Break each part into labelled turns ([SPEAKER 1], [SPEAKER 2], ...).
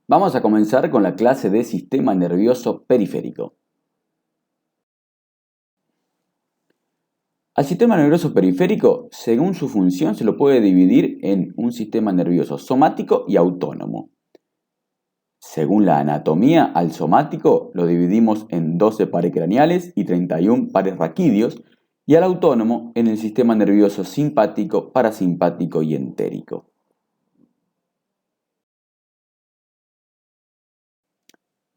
[SPEAKER 1] Vamos a comenzar con la clase de sistema nervioso periférico. Al sistema nervioso periférico, según su función, se lo puede dividir en un sistema nervioso somático y autónomo. Según la anatomía, al somático lo dividimos en 12 pares craneales y 31 pares raquídeos, y al autónomo en el sistema nervioso simpático, parasimpático y entérico.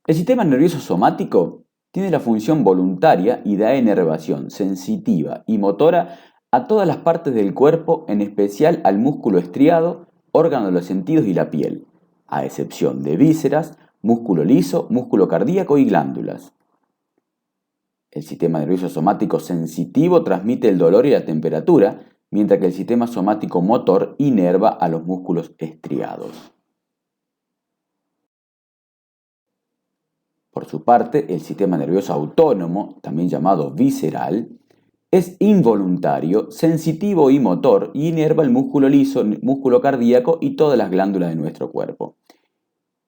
[SPEAKER 1] El sistema nervioso somático tiene la función voluntaria y da inervación sensitiva y motora a todas las partes del cuerpo, en especial al músculo estriado, órgano de los sentidos y la piel, a excepción de vísceras, músculo liso, músculo cardíaco y glándulas. El sistema nervioso somático sensitivo transmite el dolor y la temperatura, mientras que el sistema somático motor inerva a los músculos estriados. Por su parte, el sistema nervioso autónomo, también llamado visceral, es involuntario, sensitivo y motor y inerva el músculo liso, el músculo cardíaco y todas las glándulas de nuestro cuerpo.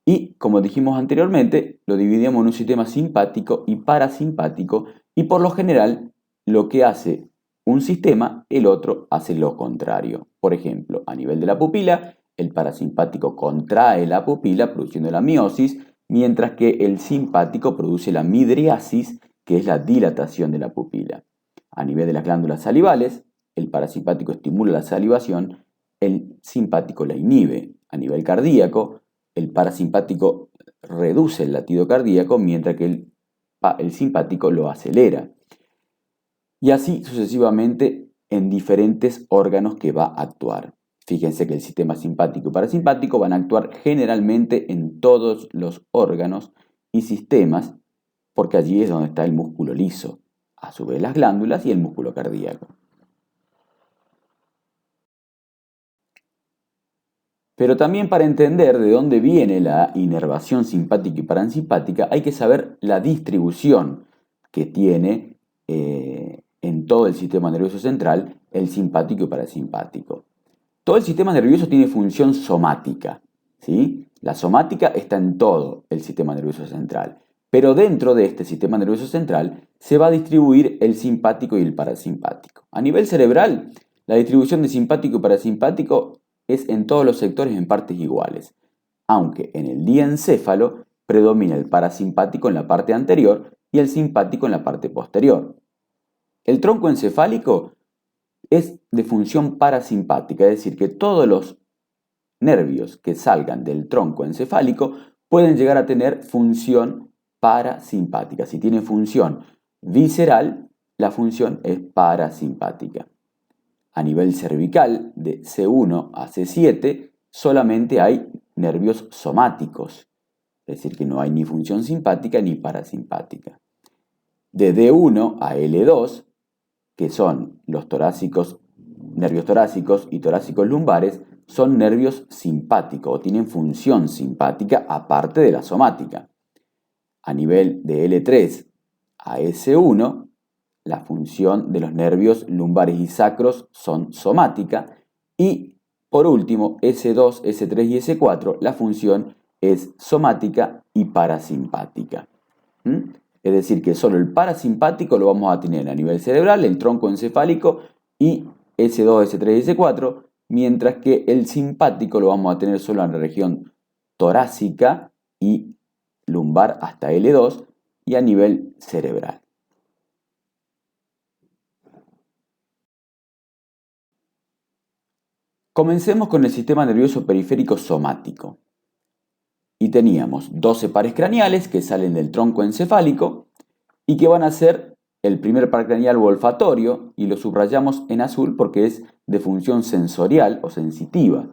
[SPEAKER 1] Y, como dijimos anteriormente, lo dividimos en un sistema simpático y parasimpático y por lo general lo que hace un sistema, el otro hace lo contrario. Por ejemplo, a nivel de la pupila, el parasimpático contrae la pupila produciendo la miosis, mientras que el simpático produce la midriasis, que es la dilatación de la pupila. A nivel de las glándulas salivales, el parasimpático estimula la salivación, el simpático la inhibe. A nivel cardíaco, el parasimpático reduce el latido cardíaco, mientras que el simpático lo acelera. Y así sucesivamente en diferentes órganos que va a actuar. Fíjense que el sistema simpático y parasimpático van a actuar generalmente en todos los órganos y sistemas, porque allí es donde está el músculo liso, a su vez las glándulas y el músculo cardíaco. Pero también para entender de dónde viene la inervación simpática y parasimpática hay que saber la distribución que tiene en todo el sistema nervioso central el simpático y parasimpático. Todo el sistema nervioso tiene función somática, ¿sí? La somática está en todo el sistema nervioso central, pero dentro de este sistema nervioso central se va a distribuir el simpático y el parasimpático. A nivel cerebral, la distribución de simpático y parasimpático es en todos los sectores en partes iguales, aunque en el diencéfalo predomina el parasimpático en la parte anterior y el simpático en la parte posterior. El tronco encefálico es de función parasimpática, es decir, que todos los nervios que salgan del tronco encefálico pueden llegar a tener función parasimpática. Si tiene función visceral, la función es parasimpática. A nivel cervical, de C1 a C7, solamente hay nervios somáticos, es decir, que no hay ni función simpática ni parasimpática. De D1 a L2, que son los nervios torácicos y torácicos lumbares, son nervios simpáticos o tienen función simpática aparte de la somática. A nivel de L3 a S1, la función de los nervios lumbares y sacros son somática. Y por último, S2, S3 y S4, la función es somática y parasimpática. Es decir, que solo el parasimpático lo vamos a tener a nivel cerebral, el tronco encefálico y S2, S3 y S4, mientras que el simpático lo vamos a tener solo en la región torácica y lumbar hasta L2 y a nivel cerebral. Comencemos con el sistema nervioso periférico somático. Y teníamos 12 pares craneales que salen del tronco encefálico y que van a ser el primer par craneal olfatorio, y lo subrayamos en azul porque es de función sensorial o sensitiva.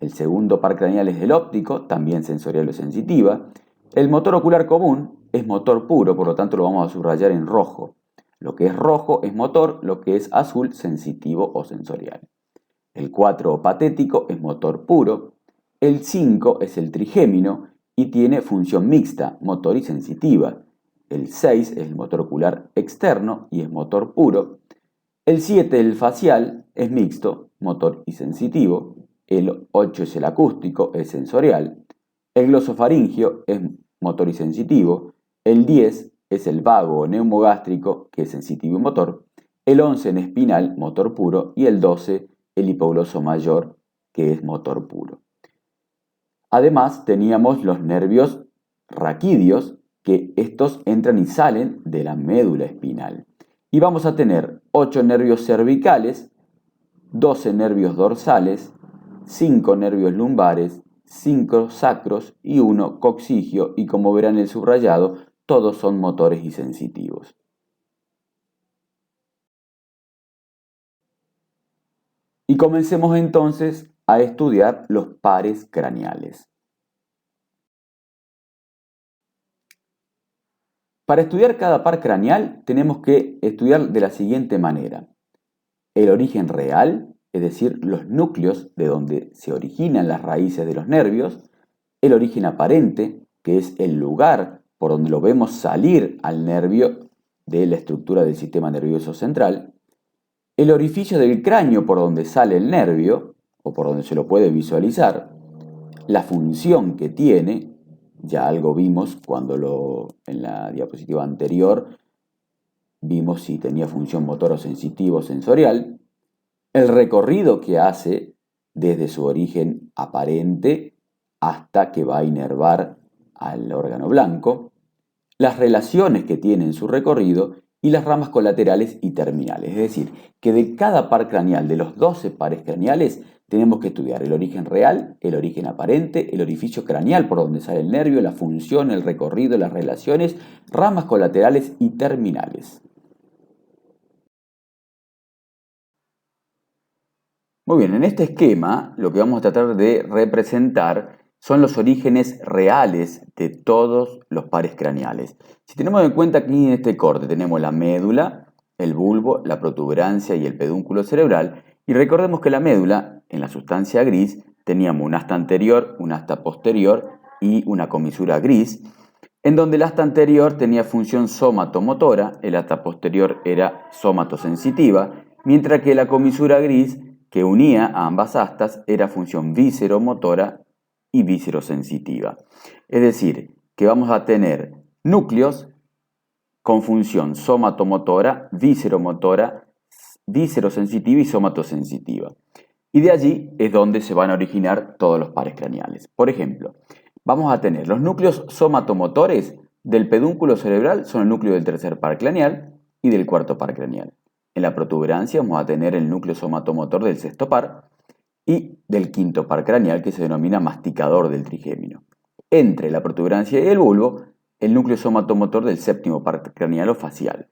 [SPEAKER 1] El segundo par craneal es el óptico, también sensorial o sensitiva. El motor ocular común es motor puro, por lo tanto lo vamos a subrayar en rojo. Lo que es rojo es motor, lo que es azul sensitivo o sensorial. El 4 patético es motor puro. El 5 es el trigémino y tiene función mixta, motor y sensitiva. El 6 es el motor ocular externo y es motor puro. El 7, el facial, es mixto, motor y sensitivo. El 8 es el acústico, es sensorial. El glosofaringio es motor y sensitivo. El 10 es el vago o neumogástrico, que es sensitivo y motor. El 11 en espinal, motor puro. Y el 12, el hipogloso mayor, que es motor puro. Además, teníamos los nervios raquídeos, que estos entran y salen de la médula espinal. Y vamos a tener 8 nervios cervicales, 12 nervios dorsales, 5 nervios lumbares, 5 sacros y 1 coccigio, y como verán en el subrayado, todos son motores y sensitivos. Y comencemos entonces a estudiar los pares craneales. Para estudiar cada par craneal tenemos que estudiar de la siguiente manera: el origen real, es decir, los núcleos de donde se originan las raíces de los nervios; el origen aparente, que es el lugar por donde lo vemos salir al nervio de la estructura del sistema nervioso central; el orificio del cráneo por donde sale el nervio, o por donde se lo puede visualizar; la función que tiene, ya algo vimos en la diapositiva anterior, vimos si tenía función motor o sensitivo o sensorial; el recorrido que hace desde su origen aparente hasta que va a inervar al órgano blanco; las relaciones que tiene en su recorrido y las ramas colaterales y terminales. Es decir, que de cada par craneal, de los 12 pares craneales, tenemos que estudiar el origen real, el origen aparente, el orificio craneal por donde sale el nervio, la función, el recorrido, las relaciones, ramas colaterales y terminales. Muy bien, en este esquema lo que vamos a tratar de representar son los orígenes reales de todos los pares craneales. Si tenemos en cuenta aquí en este corte tenemos la médula, el bulbo, la protuberancia y el pedúnculo cerebral, y recordemos que la médula, en la sustancia gris, teníamos un asta anterior, un asta posterior y una comisura gris, en donde el asta anterior tenía función somatomotora, el asta posterior era somatosensitiva, mientras que la comisura gris, que unía a ambas astas, era función vísceromotora y víscerosensitiva. Es decir, que vamos a tener núcleos con función somatomotora, vísceromotora, víscerosensitiva y somatosensitiva. Y de allí es donde se van a originar todos los pares craneales. Por ejemplo, vamos a tener los núcleos somatomotores del pedúnculo cerebral, son el núcleo del tercer par craneal y del cuarto par craneal. En la protuberancia vamos a tener el núcleo somatomotor del sexto par y del quinto par craneal, que se denomina masticador del trigémino. Entre la protuberancia y el bulbo, el núcleo somatomotor del séptimo par craneal o facial.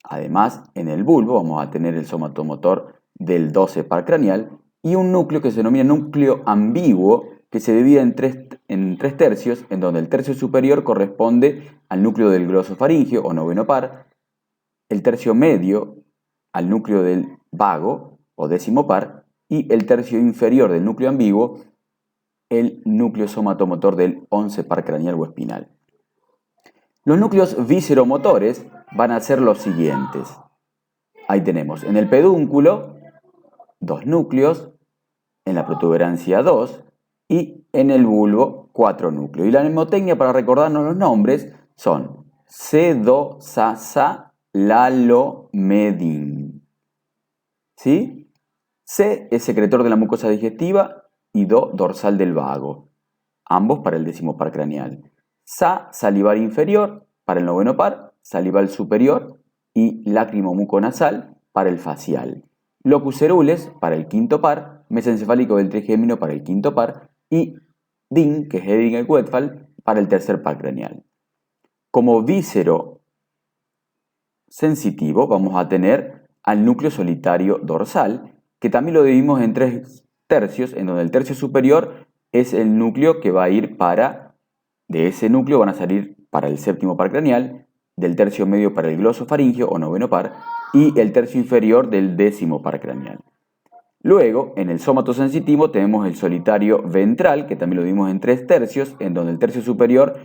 [SPEAKER 1] Además, en el bulbo vamos a tener el somatomotor del 12 par craneal y un núcleo que se denomina núcleo ambiguo, que se divide en tres tercios, en donde el tercio superior corresponde al núcleo del glosofaringio o noveno par, el tercio medio al núcleo del vago o décimo par y el tercio inferior del núcleo ambiguo, el núcleo somatomotor del 11 par craneal o espinal. Los núcleos visceromotores van a ser los siguientes. Ahí tenemos en el pedúnculo 2 núcleos, en la protuberancia 2 y en el bulbo 4 núcleos. Y la mnemotecnia para recordarnos los nombres son C-Do-Sa-Sa-La-Lo-Medin. ¿Sí? C es secretor de la mucosa digestiva y Do dorsal del vago, ambos para el décimo par craneal. Sa salivar inferior para el noveno par, salival superior y lácrimo muconasal para el facial. Locus cerules para el quinto par, mesencefálico del trigémino para el quinto par y DIN, que es Hering-Westphal, para el tercer par craneal. Como víscero sensitivo vamos a tener al núcleo solitario dorsal, que también lo dividimos en 3 tercios, en donde el tercio superior es el núcleo que va a ir de ese núcleo van a salir para el séptimo par craneal, del tercio medio para el glosofaringio o noveno par y el tercio inferior del décimo par craneal. Luego, en el somatosensitivo tenemos el solitario ventral, que también lo dimos en 3 tercios, en donde el tercio superior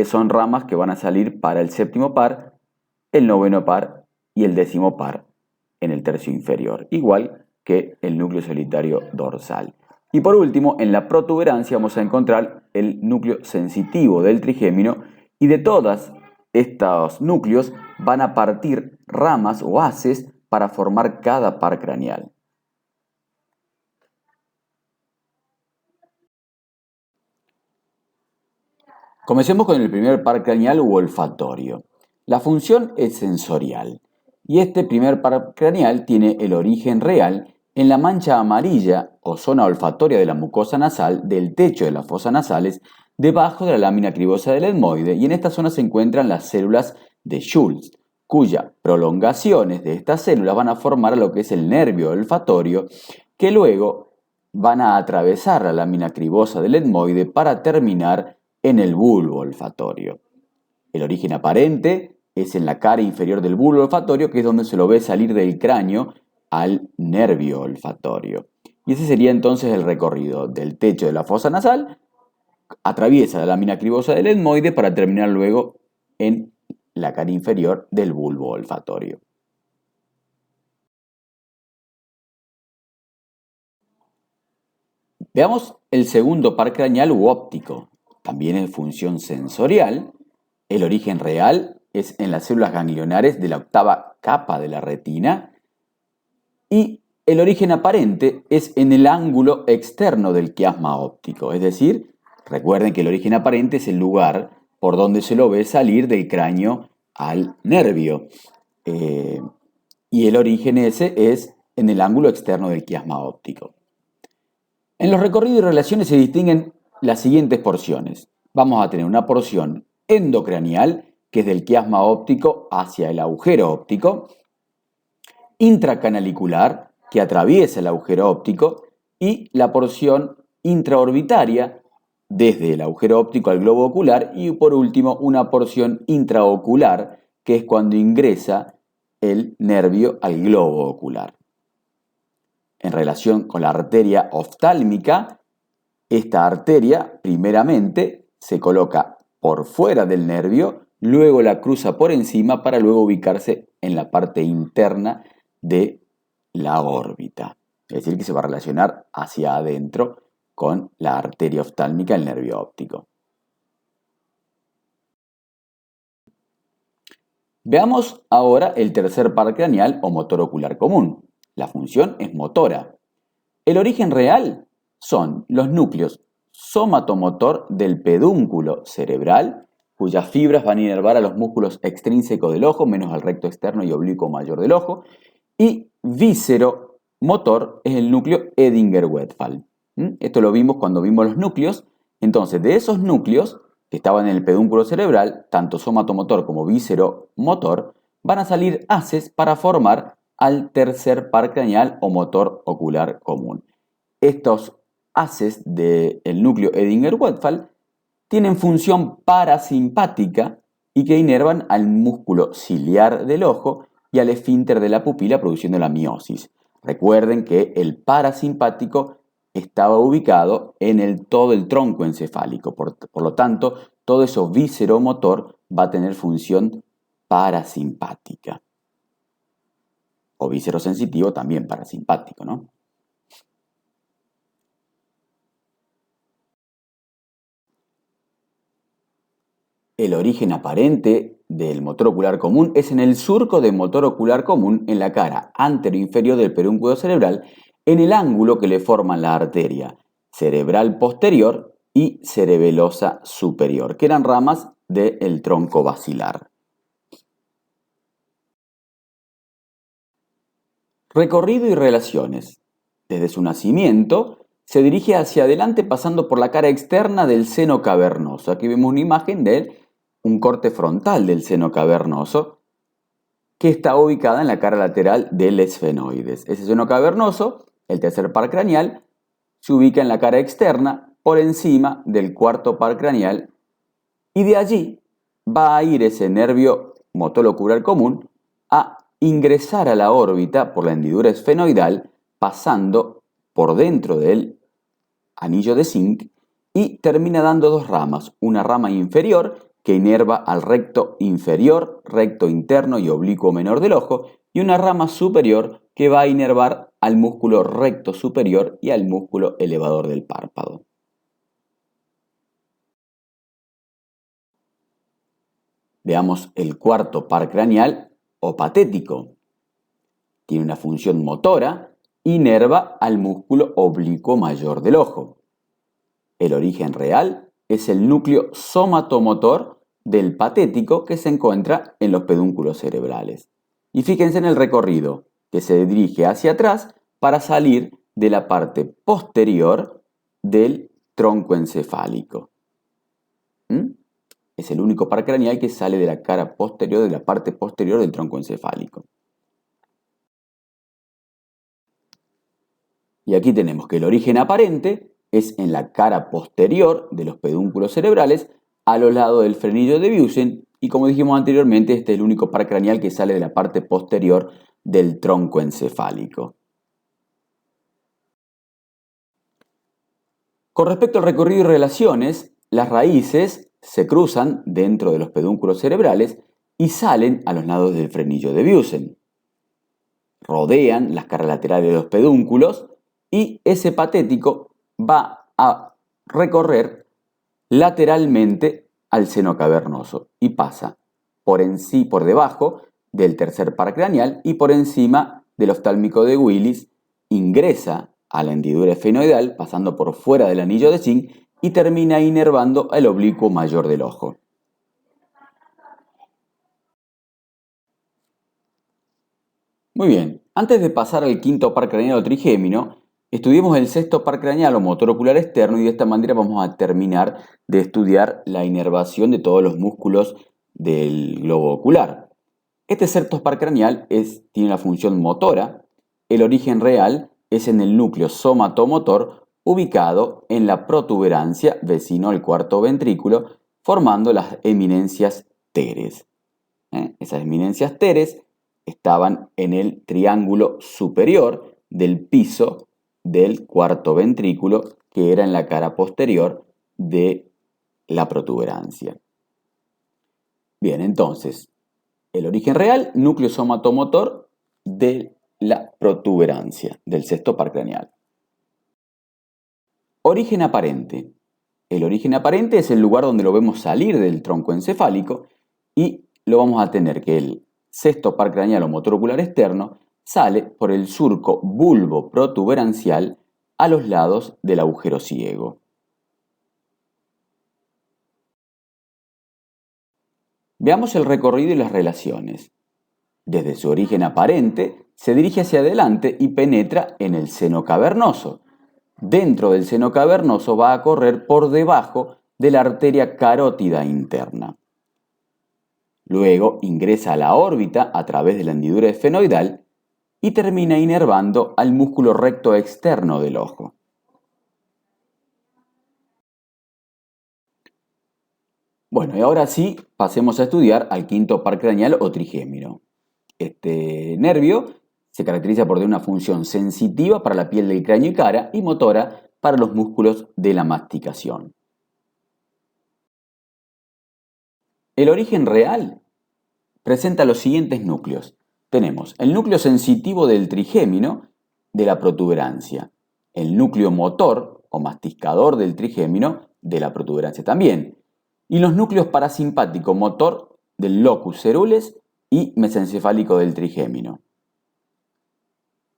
[SPEAKER 1] son ramas que van a salir para el séptimo par, el noveno par y el décimo par en el tercio inferior, igual que el núcleo solitario dorsal. Y por último, en la protuberancia vamos a encontrar el núcleo sensitivo del trigémino, y de todos estos núcleos van a partir ramas o haces para formar cada par craneal. Comencemos con el primer par craneal u olfatorio. La función es sensorial, y este primer par craneal tiene el origen real en la mancha amarilla o zona olfatoria de la mucosa nasal del techo de las fosas nasales, debajo de la lámina cribosa del etmoide, y en esta zona se encuentran las células de Schultz, cuyas prolongaciones de estas células van a formar lo que es el nervio olfatorio, que luego van a atravesar la lámina cribosa del etmoide para terminar en el bulbo olfatorio. El origen aparente es en la cara inferior del bulbo olfatorio, que es donde se lo ve salir del cráneo al nervio olfatorio. Y ese sería entonces el recorrido del techo de la fosa nasal, atraviesa la lámina cribosa del etmoide para terminar luego en la cara inferior del bulbo olfatorio. Veamos el segundo par craneal u óptico. También es función sensorial. El origen real es en las células ganglionares de la octava capa de la retina, y el origen aparente es en el ángulo externo del quiasma óptico. Es decir, recuerden que el origen aparente es el lugar por donde se lo ve salir del cráneo al nervio. Y el origen ese es en el ángulo externo del quiasma óptico. En los recorridos y relaciones se distinguen las siguientes porciones. Vamos a tener una porción endocranial, que es del quiasma óptico hacia el agujero óptico, intracanalicular, que atraviesa el agujero óptico, y la porción intraorbitaria, desde el agujero óptico al globo ocular, y por último una porción intraocular, que es cuando ingresa el nervio al globo ocular. En relación con la arteria oftálmica, esta arteria primeramente se coloca por fuera del nervio, luego la cruza por encima para luego ubicarse en la parte interna de la órbita. Es decir, que se va a relacionar hacia adentro con la arteria oftálmica, el nervio óptico. Veamos ahora el tercer par craneal o motor ocular común. La función es motora. El origen real son los núcleos somatomotor del pedúnculo cerebral, cuyas fibras van a inervar a los músculos extrínsecos del ojo, menos al recto externo y oblicuo mayor del ojo, y visceromotor es el núcleo Edinger-Westphal. Esto lo vimos cuando vimos los núcleos. Entonces, de esos núcleos que estaban en el pedúnculo cerebral, tanto somatomotor como visceromotor, van a salir haces para formar al tercer par craneal o motor ocular común. Estos haces del núcleo Edinger-Westphal tienen función parasimpática y que inervan al músculo ciliar del ojo y al esfínter de la pupila, produciendo la miosis. Recuerden que el parasimpático estaba ubicado en todo el tronco encefálico, por lo tanto, todo eso visceromotor va a tener función parasimpática. O viscerosensitivo también parasimpático, ¿no? El origen aparente del motor ocular común es en el surco del motor ocular común en la cara anteroinferior del pedúnculo cerebral, en el ángulo que le forman la arteria cerebral posterior y cerebelosa superior, que eran ramas del tronco basilar. Recorrido y relaciones. Desde su nacimiento se dirige hacia adelante pasando por la cara externa del seno cavernoso. Aquí vemos una imagen de un corte frontal del seno cavernoso que está ubicada en la cara lateral del esfenoides. Ese seno cavernoso, el tercer par craneal, se ubica en la cara externa por encima del cuarto par craneal, y de allí va a ir ese nervio motor ocular común a ingresar a la órbita por la hendidura esfenoidal, pasando por dentro del anillo de Zinc, y termina dando dos ramas, una rama inferior que inerva al recto inferior, recto interno y oblicuo menor del ojo, y una rama superior que va a inervar al músculo recto superior y al músculo elevador del párpado. Veamos el cuarto par craneal o patético. Tiene una función motora, inerva al músculo oblicuo mayor del ojo. El origen real es el núcleo somatomotor del patético que se encuentra en los pedúnculos cerebrales. Y fíjense en el recorrido, que se dirige hacia atrás para salir de la parte posterior del tronco encefálico. Es el único par craneal que sale de la cara posterior, de la parte posterior del tronco encefálico. Y aquí tenemos que el origen aparente es en la cara posterior de los pedúnculos cerebrales, a los lados del frenillo de Wiesen, y como dijimos anteriormente, este es el único par craneal que sale de la parte posterior del tronco encefálico. Con respecto al recorrido y relaciones, las raíces se cruzan dentro de los pedúnculos cerebrales y salen a los lados del frenillo de Wiesen. Rodean las caras laterales de los pedúnculos y ese patético va a recorrer lateralmente al seno cavernoso y pasa por debajo del tercer par craneal y por encima del oftálmico de Willis, ingresa a la hendidura esfenoidal pasando por fuera del anillo de zinc y termina inervando el oblicuo mayor del ojo. Muy bien, antes de pasar al quinto par craneal o trigémino, estudiemos el sexto par craneal o motor ocular externo y de esta manera vamos a terminar de estudiar la inervación de todos los músculos del globo ocular. Este sexto par craneal tiene una función motora. El origen real es en el núcleo somatomotor ubicado en la protuberancia vecino al cuarto ventrículo, formando las eminencias teres. Esas eminencias teres estaban en el triángulo superior del piso del cuarto ventrículo, que era en la cara posterior de la protuberancia. Bien, entonces, el origen real, núcleo somatomotor de la protuberancia, del sexto par craneal. Origen aparente. El origen aparente es el lugar donde lo vemos salir del tronco encefálico y lo vamos a tener que el sexto par craneal o motor ocular externo sale por el surco bulbo protuberancial a los lados del agujero ciego. Veamos el recorrido y las relaciones. Desde su origen aparente, se dirige hacia adelante y penetra en el seno cavernoso. Dentro del seno cavernoso va a correr por debajo de la arteria carótida interna. Luego ingresa a la órbita a través de la hendidura esfenoidal y termina inervando al músculo recto externo del ojo. Bueno, y ahora sí, pasemos a estudiar al quinto par craneal o trigémino. Este nervio se caracteriza por tener una función sensitiva para la piel del cráneo y cara y motora para los músculos de la masticación. El origen real presenta los siguientes núcleos. Tenemos el núcleo sensitivo del trigémino de la protuberancia, el núcleo motor o masticador del trigémino de la protuberancia también, y los núcleos parasimpático motor del locus cerules y mesencefálico del trigémino.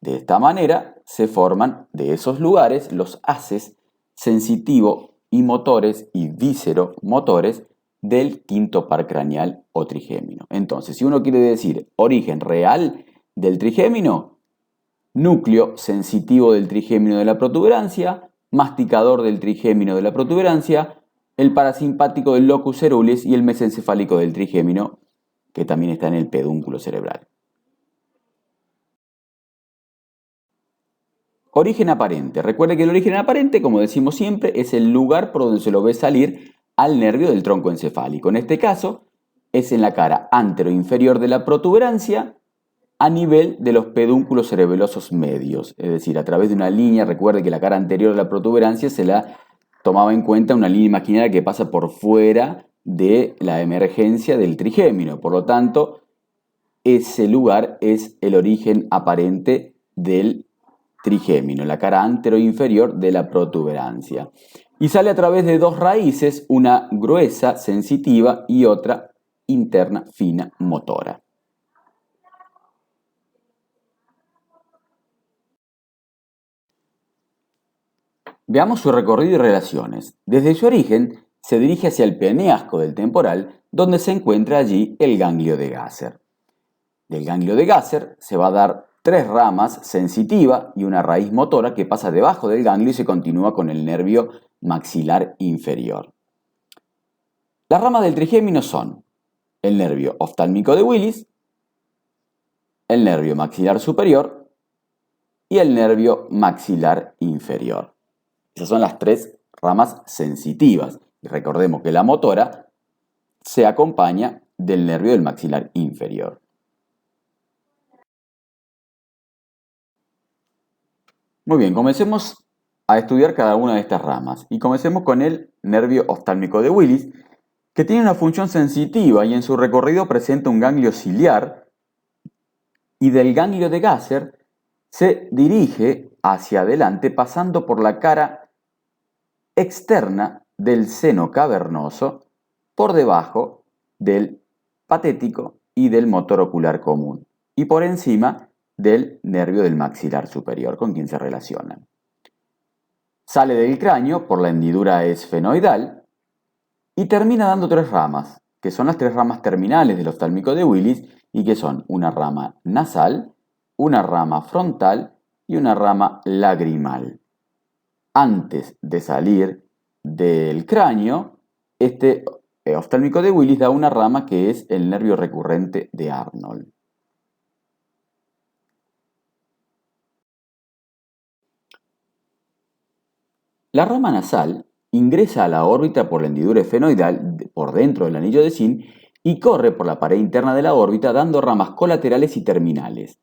[SPEAKER 1] De esta manera se forman de esos lugares los haces sensitivo y motores y víscero-motores del quinto par craneal o trigémino. Entonces, si uno quiere decir origen real del trigémino, núcleo sensitivo del trigémino de la protuberancia, masticador del trigémino de la protuberancia, el parasimpático del locus ceruleus y el mesencefálico del trigémino, que también está en el pedúnculo cerebral. Origen aparente. Recuerde que el origen aparente, como decimos siempre, es el lugar por donde se lo ve salir al nervio del tronco encefálico. En este caso, es en la cara anteroinferior de la protuberancia a nivel de los pedúnculos cerebelosos medios. Es decir, a través de una línea, recuerde que la cara anterior de la protuberancia se la tomaba en cuenta una línea imaginaria que pasa por fuera de la emergencia del trigémino. Por lo tanto, ese lugar es el origen aparente del trigémino, la cara anteroinferior de la protuberancia. Y sale a través de dos raíces, una gruesa, sensitiva, y otra interna, fina, motora. Veamos su recorrido y relaciones. Desde su origen, se dirige hacia el peneasco del temporal, donde se encuentra allí el ganglio de Gasser. Del ganglio de Gasser se va a dar tres ramas, sensitiva y una raíz motora, que pasa debajo del ganglio y se continúa con el nervio maxilar inferior. Las ramas del trigémino son el nervio oftálmico de Willis, el nervio maxilar superior y el nervio maxilar inferior. Esas son las tres ramas sensitivas. Y recordemos que la motora se acompaña del nervio del maxilar inferior. Muy bien, comencemos a estudiar cada una de estas ramas. Y comencemos con el nervio oftálmico de Willis, que tiene una función sensitiva y en su recorrido presenta un ganglio ciliar, y del ganglio de Gasser se dirige hacia adelante pasando por la cara externa del seno cavernoso por debajo del patético y del motor ocular común y por encima del nervio del maxilar superior con quien se relacionan. Sale del cráneo por la hendidura esfenoidal y termina dando tres ramas, que son las tres ramas terminales del oftálmico de Willis y que son una rama nasal, una rama frontal y una rama lagrimal. Antes de salir del cráneo, este oftálmico de Willis da una rama que es el nervio recurrente de Arnold. La rama nasal ingresa a la órbita por la hendidura esfenoidal por dentro del anillo de Zinc y corre por la pared interna de la órbita dando ramas colaterales y terminales.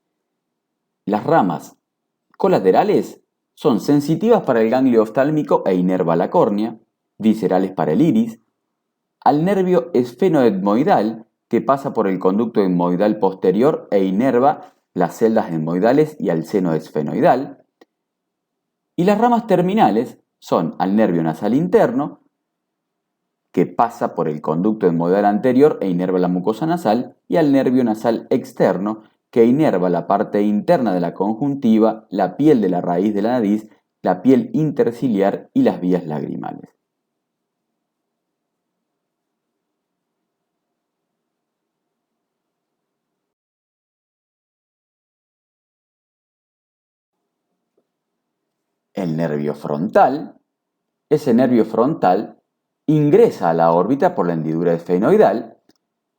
[SPEAKER 1] Las ramas colaterales son sensitivas para el ganglio oftálmico e inerva la córnea, viscerales para el iris, al nervio esfenoetmoidal que pasa por el conducto etmoidal posterior e inerva las celdas etmoidales y al seno esfenoidal, y las ramas terminales son al nervio nasal interno, que pasa por el conducto etmoidal anterior e inerva la mucosa nasal, y al nervio nasal externo, que inerva la parte interna de la conjuntiva, la piel de la raíz de la nariz, la piel interciliar y las vías lagrimales. El nervio frontal, ese nervio frontal ingresa a la órbita por la hendidura esfenoidal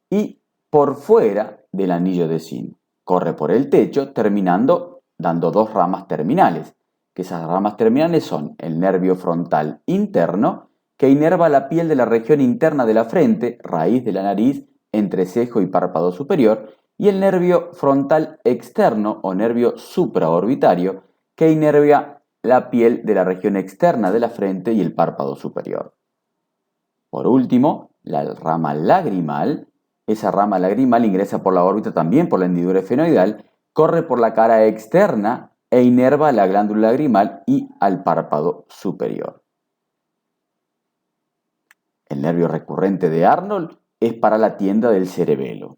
[SPEAKER 1] y por fuera del anillo de Zinc. Corre por el techo terminando dando dos ramas terminales, que esas ramas terminales son el nervio frontal interno, que inerva la piel de la región interna de la frente, raíz de la nariz, entrecejo y párpado superior, y el nervio frontal externo o nervio supraorbitario, que inerva la piel de la región externa de la frente y el párpado superior. Por último, la rama lagrimal. Esa rama lagrimal ingresa por la órbita también por la hendidura esfenoidal, corre por la cara externa e inerva la glándula lagrimal y al párpado superior. El nervio recurrente de Arnold es para la tienda del cerebelo.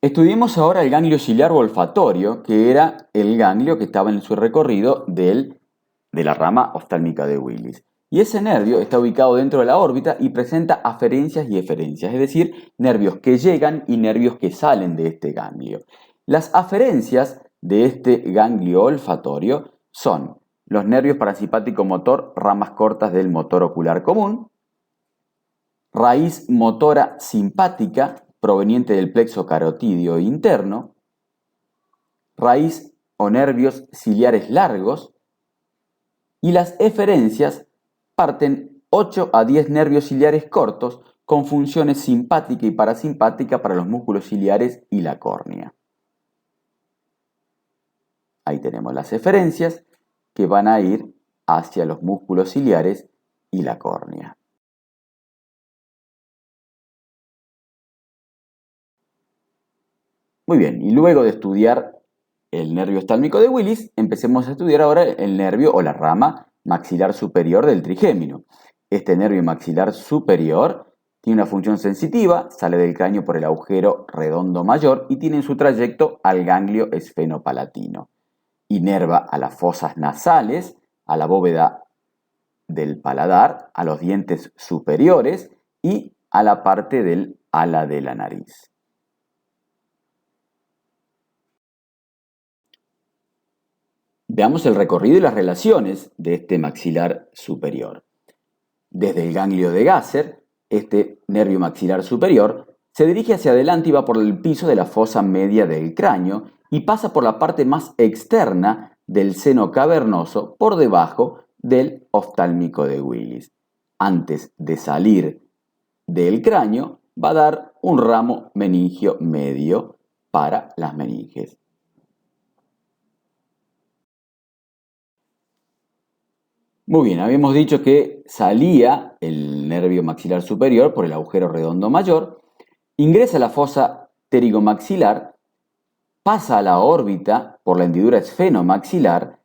[SPEAKER 1] Estudiemos ahora el ganglio ciliar o olfatorio, que era el ganglio que estaba en su recorrido de la rama oftálmica de Willis. Y ese nervio está ubicado dentro de la órbita y presenta aferencias y eferencias, es decir, nervios que llegan y nervios que salen de este ganglio. Las aferencias de este ganglio olfatorio son los nervios parasimpático motor, ramas cortas del motor ocular común, raíz motora simpática proveniente del plexo carotídeo interno, raíz o nervios ciliares largos, y las eferencias parten 8 a 10 nervios ciliares cortos con funciones simpática y parasimpática para los músculos ciliares y la córnea. Ahí tenemos las eferencias que van a ir hacia los músculos ciliares y la córnea. Muy bien, y luego de estudiar el nervio oftálmico de Willis, empecemos a estudiar ahora el nervio o la rama maxilar superior del trigémino. Este nervio maxilar superior tiene una función sensitiva, sale del cráneo por el agujero redondo mayor y tiene en su trayecto al ganglio esfenopalatino. Inerva a las fosas nasales, a la bóveda del paladar, a los dientes superiores y a la parte del ala de la nariz. Veamos el recorrido y las relaciones de este maxilar superior. Desde el ganglio de Gasser, este nervio maxilar superior se dirige hacia adelante y va por el piso de la fosa media del cráneo y pasa por la parte más externa del seno cavernoso por debajo del oftálmico de Willis. Antes de salir del cráneo, va a dar un ramo meningio medio para las meninges. Muy bien, habíamos dicho que salía el nervio maxilar superior por el agujero redondo mayor, ingresa a la fosa pterigomaxilar, pasa a la órbita por la hendidura esfenomaxilar,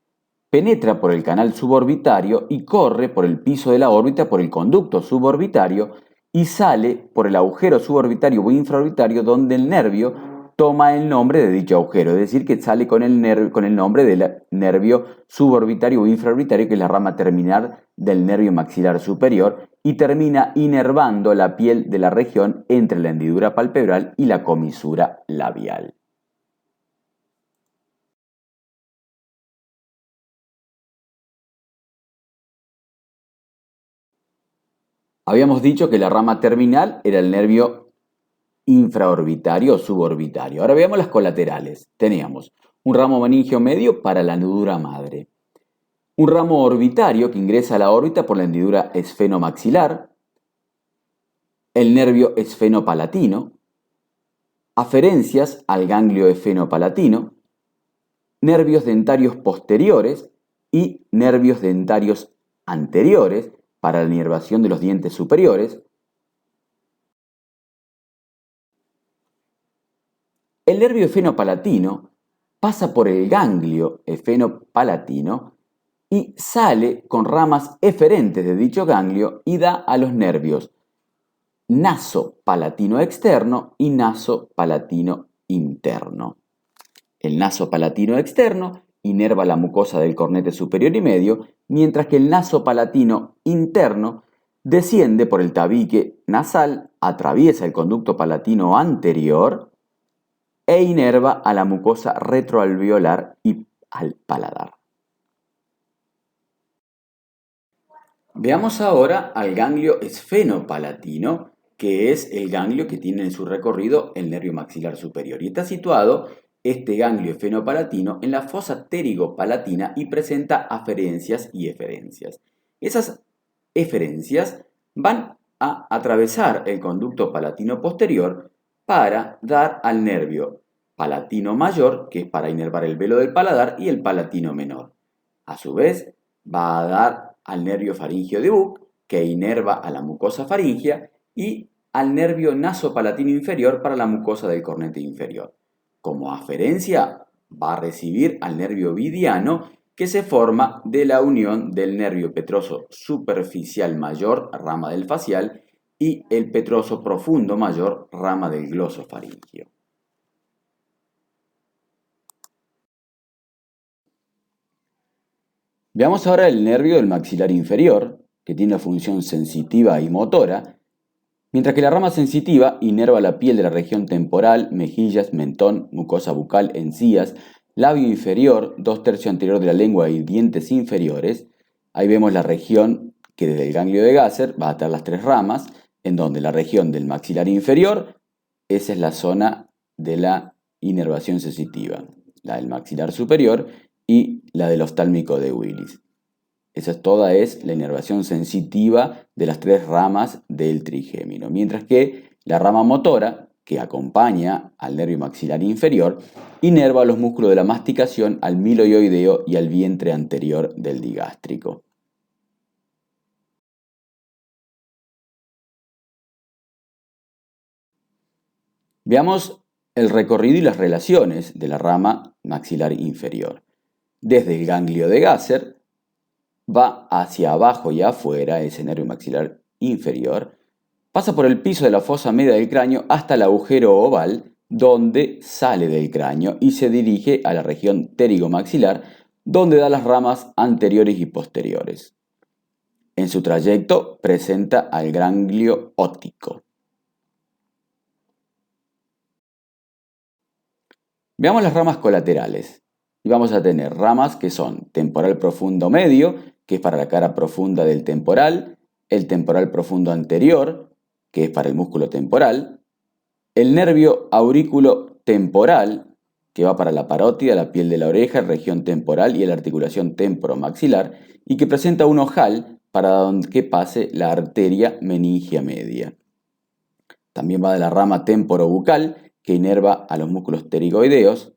[SPEAKER 1] penetra por el canal suborbitario y corre por el piso de la órbita por el conducto suborbitario y sale por el agujero suborbitario o infraorbitario donde el nervio toma el nombre de dicho agujero, es decir, que sale con el nombre del nervio suborbitario o infraorbitario, que es la rama terminal del nervio maxilar superior, y termina inervando la piel de la región entre la hendidura palpebral y la comisura labial. Habíamos dicho que la rama terminal era el nervio infraorbitario o suborbitario. Ahora veamos las colaterales. Teníamos un ramo meningio medio para la hendidura madre, un ramo orbitario que ingresa a la órbita por la hendidura esfenomaxilar, el nervio esfenopalatino, aferencias al ganglio esfenopalatino, nervios dentarios posteriores y nervios dentarios anteriores para la inervación de los dientes superiores. El nervio esfenopalatino pasa por el ganglio esfenopalatino y sale con ramas eferentes de dicho ganglio y da a los nervios nasopalatino externo y nasopalatino interno. El nasopalatino externo inerva la mucosa del cornete superior y medio, mientras que el nasopalatino interno desciende por el tabique nasal, atraviesa el conducto palatino anterior e inerva a la mucosa retroalveolar y al paladar. Veamos ahora al ganglio esfenopalatino, que es el ganglio que tiene en su recorrido el nervio maxilar superior. Y está situado este ganglio esfenopalatino en la fosa pterigopalatina y presenta aferencias y eferencias. Esas eferencias van a atravesar el conducto palatino posterior para dar al nervio palatino mayor, que es para inervar el velo del paladar, y el palatino menor. A su vez, va a dar al nervio faringeo de Buck, que inerva a la mucosa faringea, y al nervio nasopalatino inferior para la mucosa del cornete inferior. Como aferencia, va a recibir al nervio vidiano, que se forma de la unión del nervio petroso superficial mayor, rama del facial, y el petroso profundo mayor, rama del glosofaringeo. Veamos ahora el nervio del maxilar inferior, que tiene una función sensitiva y motora, mientras que la rama sensitiva inerva la piel de la región temporal, mejillas, mentón, mucosa bucal, encías, labio inferior, 2/3 anterior de la lengua y dientes inferiores. Ahí vemos la región que desde el ganglio de Gasser va a estar las tres ramas, en donde la región del maxilar inferior, esa es la zona de la inervación sensitiva, la del maxilar superior y la del oftálmico de Willis. Toda es la inervación sensitiva de las tres ramas del trigémino, mientras que la rama motora, que acompaña al nervio maxilar inferior, inerva los músculos de la masticación, al miloioideo y al vientre anterior del digástrico. Veamos el recorrido y las relaciones de la rama maxilar inferior. Desde el ganglio de Gasser va hacia abajo y afuera, ese nervio maxilar inferior, pasa por el piso de la fosa media del cráneo hasta el agujero oval, donde sale del cráneo y se dirige a la región pterigomaxilar, donde da las ramas anteriores y posteriores. En su trayecto presenta al ganglio óptico. Veamos las ramas colaterales. Y vamos a tener ramas que son temporal profundo medio, que es para la cara profunda del temporal, el temporal profundo anterior, que es para el músculo temporal, el nervio aurículo temporal, que va para la parótida, la piel de la oreja, región temporal y la articulación temporomaxilar, y que presenta un ojal para que pase la arteria meningia media. También va de la rama temporobucal, que inerva a los músculos pterigoideos,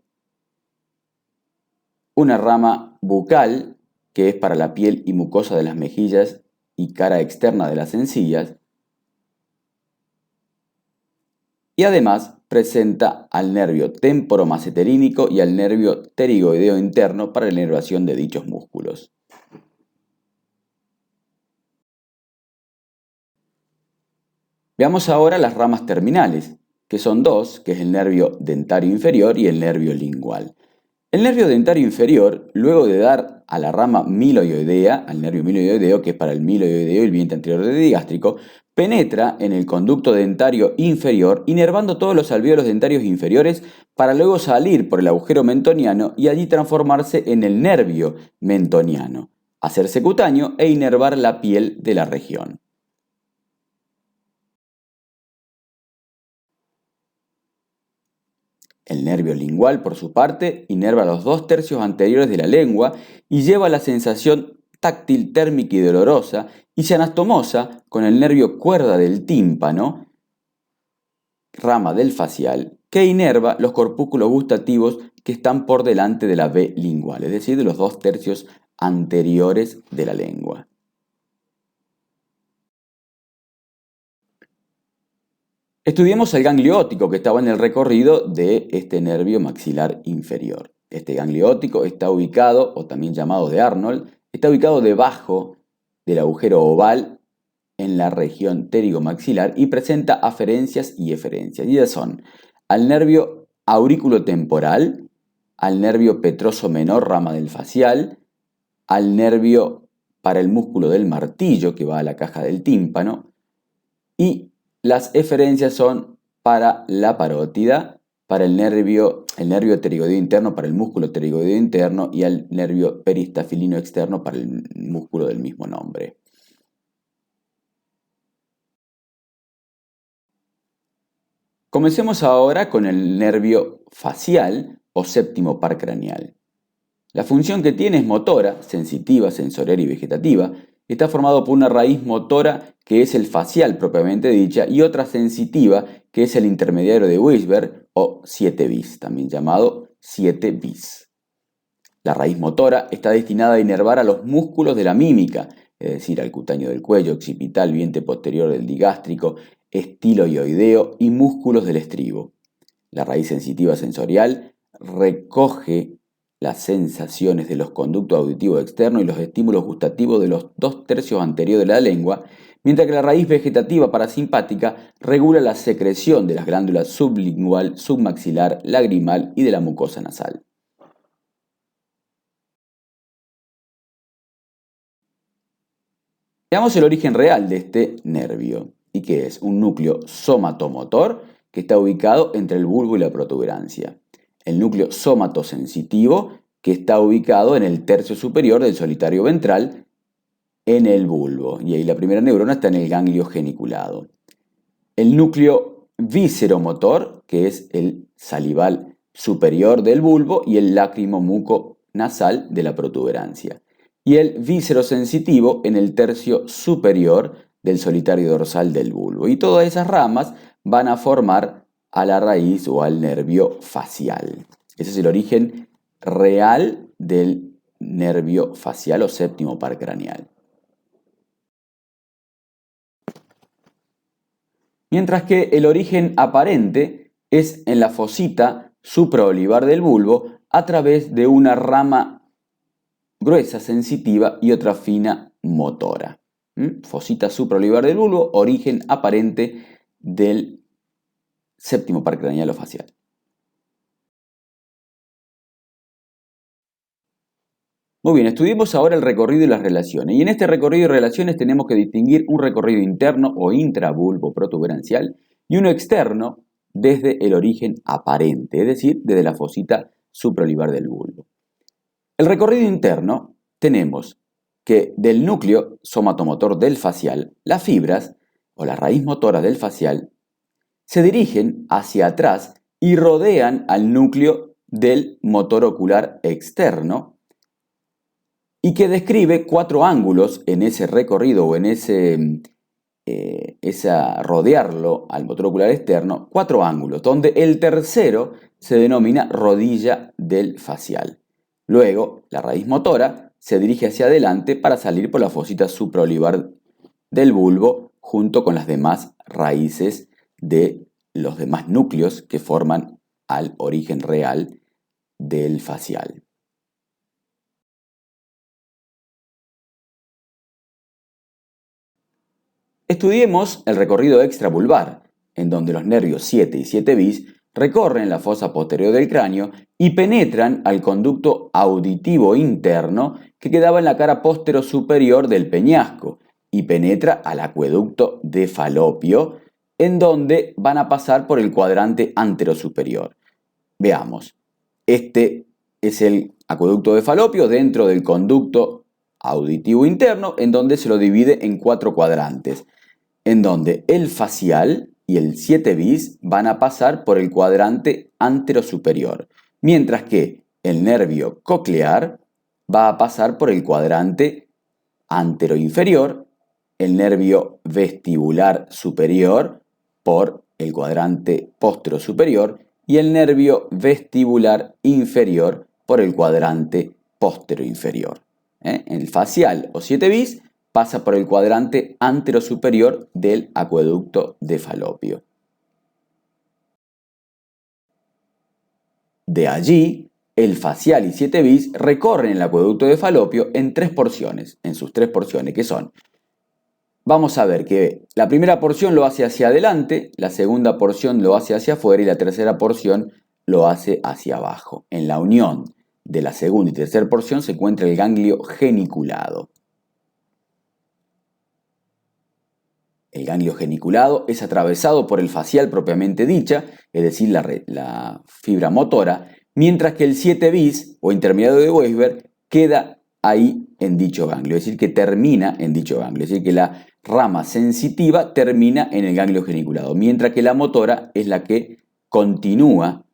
[SPEAKER 1] una rama bucal, que es para la piel y mucosa de las mejillas y cara externa de las encías, y además presenta al nervio temporomaceterínico y al nervio pterigoideo interno para la inervación de dichos músculos. Veamos ahora las ramas terminales, que son dos, que es el nervio dentario inferior y el nervio lingual. El nervio dentario inferior, luego de dar a la rama miloioidea, al nervio miloioideo, que es para el miloioideo y el vientre anterior del digástrico, penetra en el conducto dentario inferior, inervando todos los alvéolos dentarios inferiores para luego salir por el agujero mentoniano y allí transformarse en el nervio mentoniano, hacerse cutáneo e inervar la piel de la región. El nervio lingual, por su parte, inerva los 2/3 anteriores de la lengua y lleva la sensación táctil, térmica y dolorosa, y se anastomosa con el nervio cuerda del tímpano, rama del facial, que inerva los corpúsculos gustativos que están por delante de la V lingual, es decir, de los 2/3 anteriores de la lengua. Estudiemos el ganglio óptico que estaba en el recorrido de este nervio maxilar inferior. Este ganglio óptico está ubicado, o también llamado de Arnold, está ubicado debajo del agujero oval en la región pterigomaxilar y presenta aferencias y eferencias. Y ellas son al nervio auriculotemporal, al nervio petroso menor, rama del facial, al nervio para el músculo del martillo que va a la caja del tímpano, y las eferencias son para la parótida, para el nervio pterigoideo interno, para el músculo pterigoideo interno, y al nervio peristafilino externo para el músculo del mismo nombre. Comencemos ahora con el nervio facial o séptimo par craneal. La función que tiene es motora, sensitiva, sensorial y vegetativa. Está formado por una raíz motora que es el facial propiamente dicha y otra sensitiva que es el intermediario de Weisberg o 7 bis, también llamado 7 bis. La raíz motora está destinada a inervar a los músculos de la mímica, es decir, al cutáneo del cuello, occipital, vientre posterior del digástrico, estiloioideo y músculos del estribo. La raíz sensitiva sensorial recoge las sensaciones de los conductos auditivos externos y los estímulos gustativos de los 2/3 anteriores de la lengua, mientras que la raíz vegetativa parasimpática regula la secreción de las glándulas sublingual, submaxilar, lagrimal y de la mucosa nasal. Veamos el origen real de este nervio, y que es un núcleo somatomotor que está ubicado entre el bulbo y la protuberancia. El núcleo somatosensitivo que está ubicado en el tercio superior del solitario ventral en el bulbo, y ahí la primera neurona está en el ganglio geniculado. El núcleo visceromotor, que es el salival superior del bulbo y el lácrimo muco nasal de la protuberancia. Y el viscerosensitivo en el tercio superior del solitario dorsal del bulbo. Y todas esas ramas van a formar a la raíz o al nervio facial. Ese es el origen real del nervio facial o séptimo par craneal. Mientras que el origen aparente es en la fosita supraolivar del bulbo a través de una rama gruesa sensitiva y otra fina motora. Fosita supraolivar del bulbo, origen aparente del séptimo par craneal o facial. Muy bien, estudiemos ahora el recorrido y las relaciones. Y en este recorrido y relaciones tenemos que distinguir un recorrido interno o intravulvo protuberancial y uno externo desde el origen aparente, es decir, desde la fosita supraolivar del bulbo. El recorrido interno tenemos que del núcleo somatomotor del facial, las fibras o la raíz motora del facial se dirigen hacia atrás y rodean al núcleo del motor ocular externo y que describe 4 ángulos en ese recorrido o en rodearlo al motor ocular externo, 4 ángulos, donde el tercero se denomina rodilla del facial. Luego, la raíz motora se dirige hacia adelante para salir por la fosita supraolivar del bulbo junto con las demás raíces de los demás núcleos que forman al origen real del facial. Estudiemos el recorrido extravulvar, en donde los nervios 7 y 7 bis recorren la fosa posterior del cráneo y penetran al conducto auditivo interno que quedaba en la cara posterior del peñasco y penetra al acueducto de Falopio, en donde van a pasar por el cuadrante anterosuperior. Veamos, este es el acueducto de Falopio dentro del conducto auditivo interno, en donde se lo divide en 4 cuadrantes, en donde el facial y el 7 bis van a pasar por el cuadrante anterosuperior, mientras que el nervio coclear va a pasar por el cuadrante anteroinferior, el nervio vestibular superior por el cuadrante posterosuperior y el nervio vestibular inferior por el cuadrante posteroinferior. El facial o 7 bis pasa por el cuadrante anterosuperior del acueducto de Falopio. De allí, el facial y 7 bis recorren el acueducto de Falopio en 3 porciones, en sus 3 porciones, que son, vamos a ver que la primera porción lo hace hacia adelante, la segunda porción lo hace hacia afuera y la tercera porción lo hace hacia abajo. En la unión de la segunda y tercera porción se encuentra el ganglio geniculado. El ganglio geniculado es atravesado por el facial propiamente dicha, es decir, la fibra motora, mientras que el 7 bis o intermediario de Weisberg queda ahí en dicho ganglio, es decir, que termina en dicho ganglio, es decir, que la rama sensitiva termina en el ganglio geniculado, mientras que la motora es la que continúa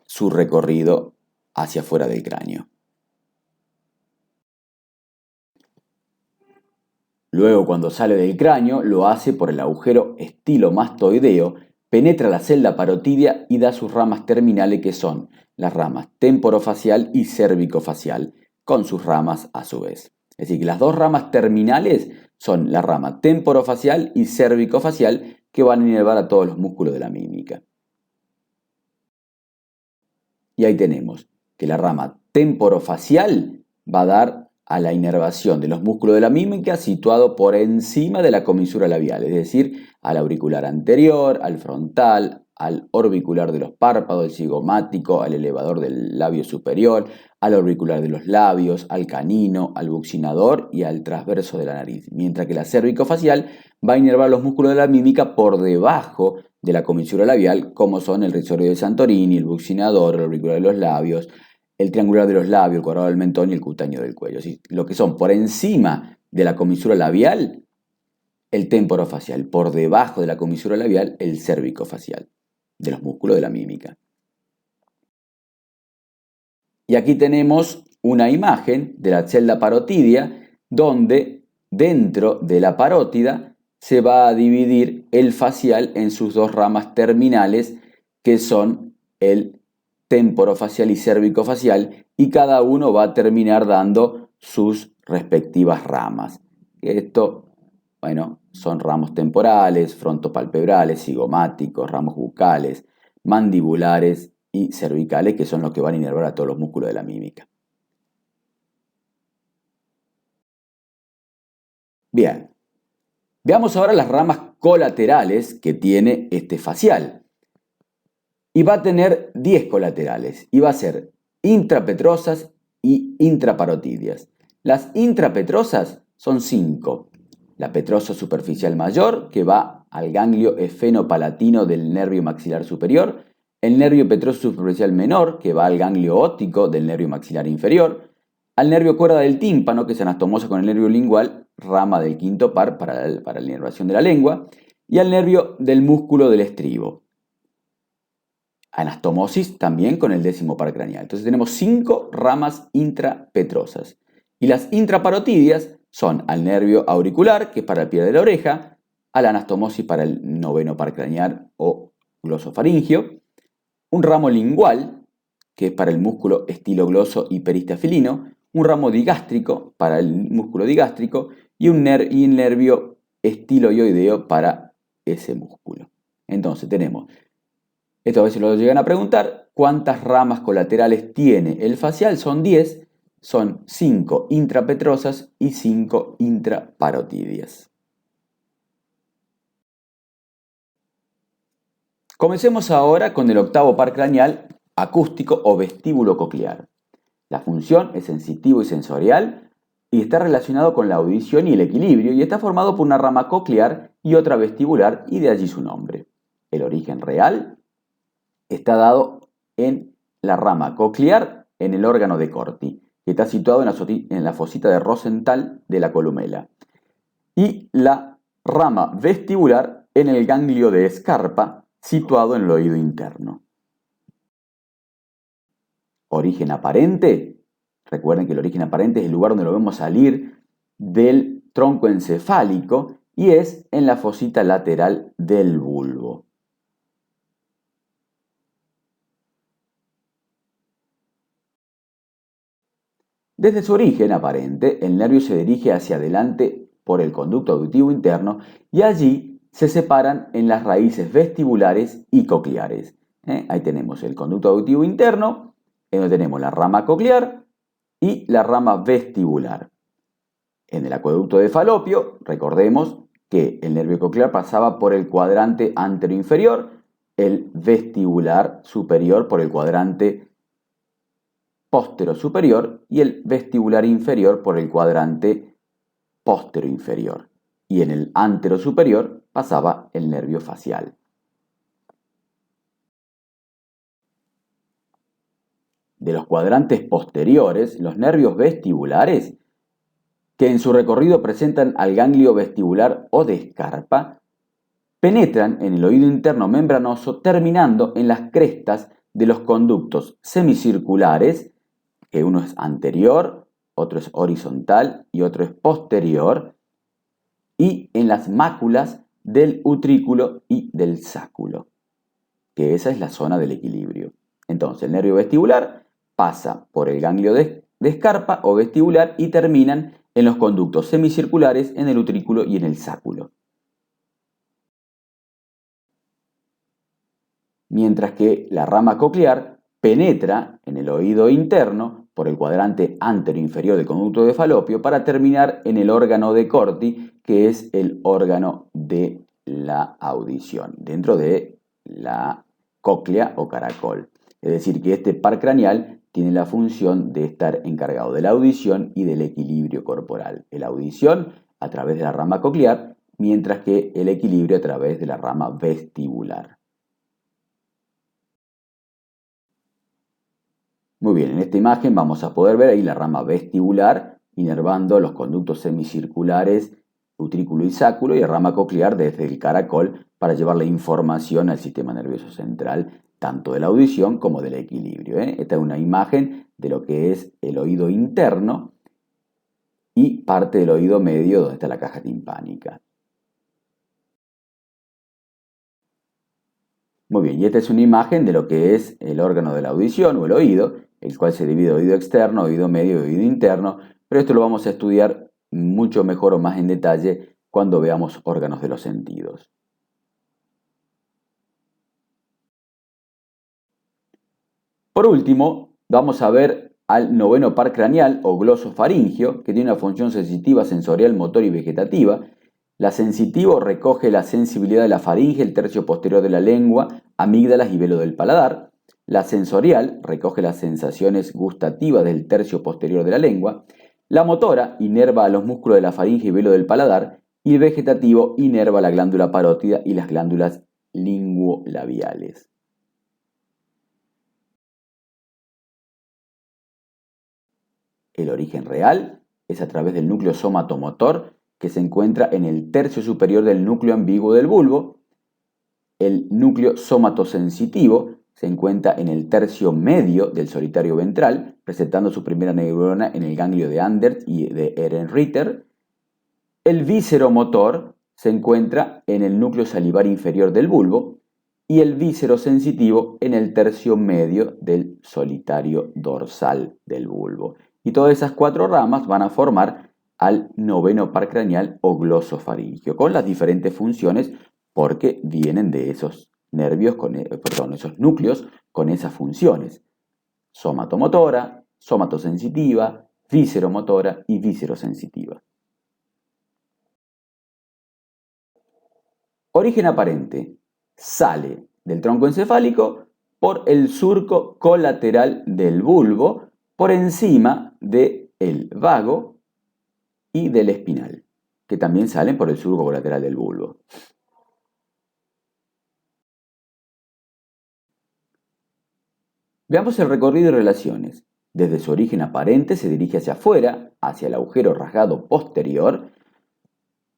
[SPEAKER 1] su recorrido hacia afuera del cráneo. Luego, cuando sale del cráneo, lo hace por el agujero estilomastoideo, penetra la celda parotidia y da sus ramas terminales, que son las ramas temporofacial y cérvico-facial, con sus ramas a su vez. Es decir, que las dos ramas terminales son la rama temporofacial y cérvico-facial, que van a inervar a todos los músculos de la mímica. Y ahí tenemos que la rama temporofacial va a dar a la inervación de los músculos de la mímica situado por encima de la comisura labial, es decir, al auricular anterior, al frontal, al orbicular de los párpados, al cigomático, al elevador del labio superior, al auricular de los labios, al canino, al buccinador y al transverso de la nariz, mientras que la cérvico-facial va a inervar los músculos de la mímica por debajo de la comisura labial, como son el rizorio de Santorini, el buccinador, el auricular de los labios, el triangular de los labios, el cuadrado del mentón y el cutáneo del cuello. ¿Sí? Lo que son por encima de la comisura labial, el temporofacial. Por debajo de la comisura labial, el cérvico-facial, de los músculos de la mímica. Y aquí tenemos una imagen de la celda parotidia, donde dentro de la parótida se va a dividir el facial en sus dos ramas terminales, que son el temporofacial y cérvico-facial, y cada uno va a terminar dando sus respectivas ramas. Esto, bueno, son ramos temporales, frontopalpebrales, cigomáticos, ramos bucales, mandibulares y cervicales, que son los que van a inervar a todos los músculos de la mímica. Bien, veamos ahora las ramas colaterales que tiene este facial. Y va a tener 10 colaterales y va a ser intrapetrosas y intraparotidias. Las intrapetrosas son 5. La petrosa superficial mayor, que va al ganglio efenopalatino del nervio maxilar superior. El nervio petroso superficial menor, que va al ganglio óptico del nervio maxilar inferior. Al nervio cuerda del tímpano, que se anastomosa con el nervio lingual, rama del quinto par para la inervación de la lengua. Y al nervio del músculo del estribo. Anastomosis también con el 10º par craneal. Entonces tenemos 5 ramas intrapetrosas. Y las intraparotidias son al nervio auricular, que es para el pie de la oreja, a la anastomosis para el 9º par craneal o glosofaringio, un ramo lingual, que es para el músculo estilogloso y peristafilino, un ramo digástrico para el músculo digástrico y un nervio estiloioideo para ese músculo. Entonces tenemos, esto a veces lo llegan a preguntar, ¿cuántas ramas colaterales tiene el facial? Son 10, son 5 intrapetrosas y 5 intraparotidias. Comencemos ahora con el 8º par craneal acústico o vestíbulo coclear. La función es sensitivo y sensorial y está relacionado con la audición y el equilibrio y está formado por una rama coclear y otra vestibular y de allí su nombre. El origen real está dado en la rama coclear en el órgano de Corti, que está situado en la fosita de Rosenthal de la columela, y la rama vestibular en el ganglio de Scarpa, situado en el oído interno. Origen aparente. Recuerden que el origen aparente es el lugar donde lo vemos salir del tronco encefálico y es en la fosita lateral del bulbo. Desde su origen aparente, el nervio se dirige hacia adelante por el conducto auditivo interno y allí se separan en las raíces vestibulares y cocleares. Ahí tenemos el conducto auditivo interno, en donde tenemos la rama coclear y la rama vestibular. En el acueducto de Falopio, recordemos que el nervio coclear pasaba por el cuadrante anteroinferior, el vestibular superior por el cuadrante póstero superior y el vestibular inferior por el cuadrante póstero inferior. Y en el antero superior pasaba el nervio facial. De los cuadrantes posteriores, los nervios vestibulares, que en su recorrido presentan al ganglio vestibular o de Scarpa, penetran en el oído interno membranoso terminando en las crestas de los conductos semicirculares, que uno es anterior, otro es horizontal y otro es posterior, y en las máculas del utrículo y del sáculo, que esa es la zona del equilibrio. Entonces el nervio vestibular pasa por el ganglio de Scarpa o vestibular y terminan en los conductos semicirculares, en el utrículo y en el sáculo. Mientras que la rama coclear penetra en el oído interno por el cuadrante anteroinferior del conducto de Falopio para terminar en el órgano de Corti, que es el órgano de la audición, dentro de la cóclea o caracol. Es decir, que este par craneal tiene la función de estar encargado de la audición y del equilibrio corporal. La audición a través de la rama coclear, mientras que el equilibrio a través de la rama vestibular. Muy bien, en esta imagen vamos a poder ver ahí la rama vestibular inervando los conductos semicirculares, utrículo y sáculo, y la rama coclear desde el caracol para llevar la información al sistema nervioso central, tanto de la audición como del equilibrio. Esta es una imagen de lo que es el oído interno y parte del oído medio donde está la caja timpánica. Muy bien, y esta es una imagen de lo que es el órgano de la audición o el oído, el cual se divide en oído externo, oído medio y oído interno, pero esto lo vamos a estudiar mucho mejor o más en detalle cuando veamos órganos de los sentidos. Por último, vamos a ver al noveno par craneal o glosofaringio, que tiene una función sensitiva, sensorial, motor y vegetativa. La sensitivo recoge la sensibilidad de la faringe, el tercio posterior de la lengua, amígdalas y velo del paladar. La sensorial recoge las sensaciones gustativas del tercio posterior de la lengua. La motora inerva a los músculos de la faringe y velo del paladar. Y el vegetativo inerva la glándula parótida y las glándulas linguolabiales. El origen real es a través del núcleo somatomotor que se encuentra en el tercio superior del núcleo ambiguo del bulbo. El núcleo somatosensitivo se encuentra en el tercio medio del solitario ventral, presentando su primera neurona en el ganglio de Anders y de Ehrenreiter. El víscero motor se encuentra en el núcleo salivar inferior del bulbo y el víscero sensitivo en el tercio medio del solitario dorsal del bulbo. Y todas esas 4 ramas van a formar al noveno par craneal o glosofaringio, con las diferentes funciones porque vienen de esos nervios, esos núcleos con esas funciones. Somatomotora, somatosensitiva, vísceromotora y víscerosensitiva. Origen aparente. Sale del tronco encefálico por el surco colateral del bulbo, por encima del vago y del espinal, que también salen por el surco colateral del bulbo. Veamos el recorrido y relaciones. Desde su origen aparente se dirige hacia afuera, hacia el agujero rasgado posterior,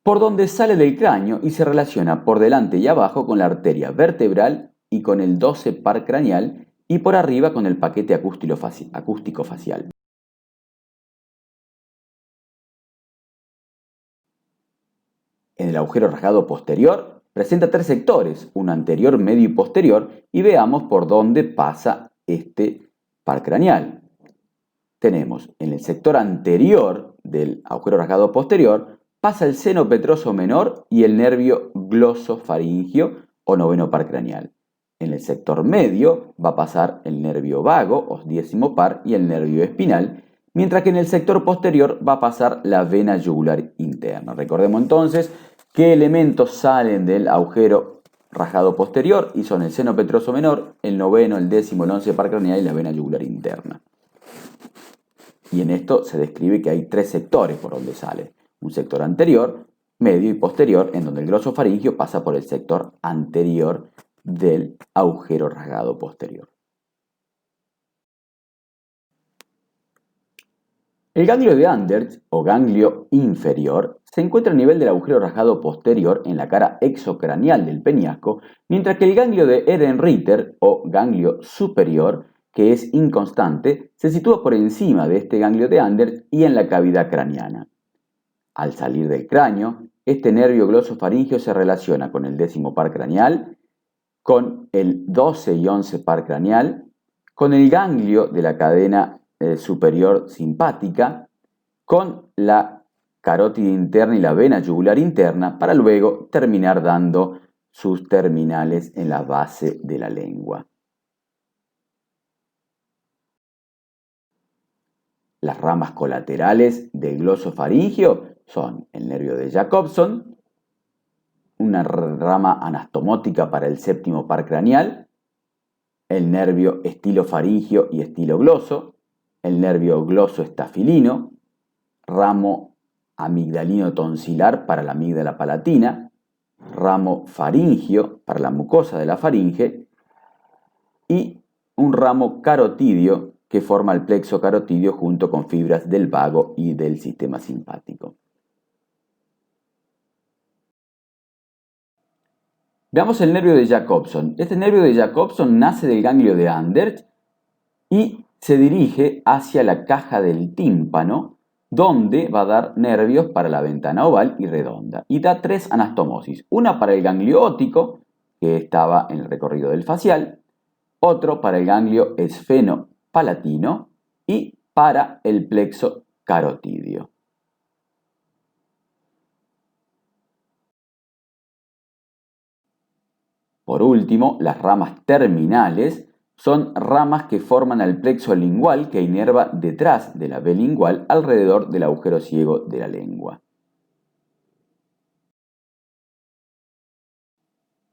[SPEAKER 1] por donde sale del cráneo y se relaciona por delante y abajo con la arteria vertebral y con el 12 par craneal y por arriba con el paquete acústico facial. En el agujero rasgado posterior presenta 3 sectores, uno anterior, medio y posterior, y veamos por dónde pasa este par craneal. Tenemos en el sector anterior del agujero rasgado posterior pasa el seno petroso menor y el nervio glosofaringio o noveno par craneal. En el sector medio va a pasar el nervio vago o 10º par y el nervio espinal, mientras que en el sector posterior va a pasar la vena yugular interna. Recordemos entonces qué elementos salen del agujero rasgado posterior y son el seno petroso menor, el noveno, el 10º, el 11 par craneal y la vena yugular interna. Y en esto se describe que hay 3 sectores por donde sale. Un sector anterior, medio y posterior, en donde el glosofaringio pasa por el sector anterior del agujero rasgado posterior. El ganglio de Anders, o ganglio inferior, se encuentra a nivel del agujero rasgado posterior en la cara exocraneal del peñasco, mientras que el ganglio de Ehrenreiter, o ganglio superior, que es inconstante, se sitúa por encima de este ganglio de Anders y en la cavidad craneana. Al salir del cráneo, este nervio glosofaringio se relaciona con el 10º par craneal, con el 12 y 11 par craneal, con el ganglio de la cadena superior simpática, con la carótida interna y la vena yugular interna, para luego terminar dando sus terminales en la base de la lengua. Las ramas colaterales del glosofaringio son el nervio de Jacobson, una rama anastomótica para el 7º par craneal, el nervio estilofaringio y estilogloso, el nervio glosoestafilino, ramo amigdalino tonsilar para la amígdala palatina, ramo faringio para la mucosa de la faringe y un ramo carotidio que forma el plexo carotidio junto con fibras del vago y del sistema simpático. Veamos el nervio de Jacobson. Este nervio de Jacobson nace del ganglio de Anders y se dirige hacia la caja del tímpano, donde va a dar nervios para la ventana oval y redonda. Y da 3 anastomosis. Una para el ganglio óptico, que estaba en el recorrido del facial, otro para el ganglio esfenopalatino y para el plexo carotidio. Por último, las ramas terminales Son ramas que forman al plexo lingual que inerva detrás de la vena lingual alrededor del agujero ciego de la lengua.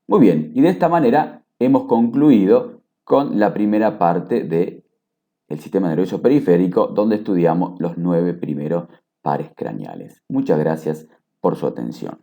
[SPEAKER 1] Muy bien, y de esta manera hemos concluido con la primera parte del sistema nervioso periférico, donde estudiamos los 9 primeros pares craneales. Muchas gracias por su atención.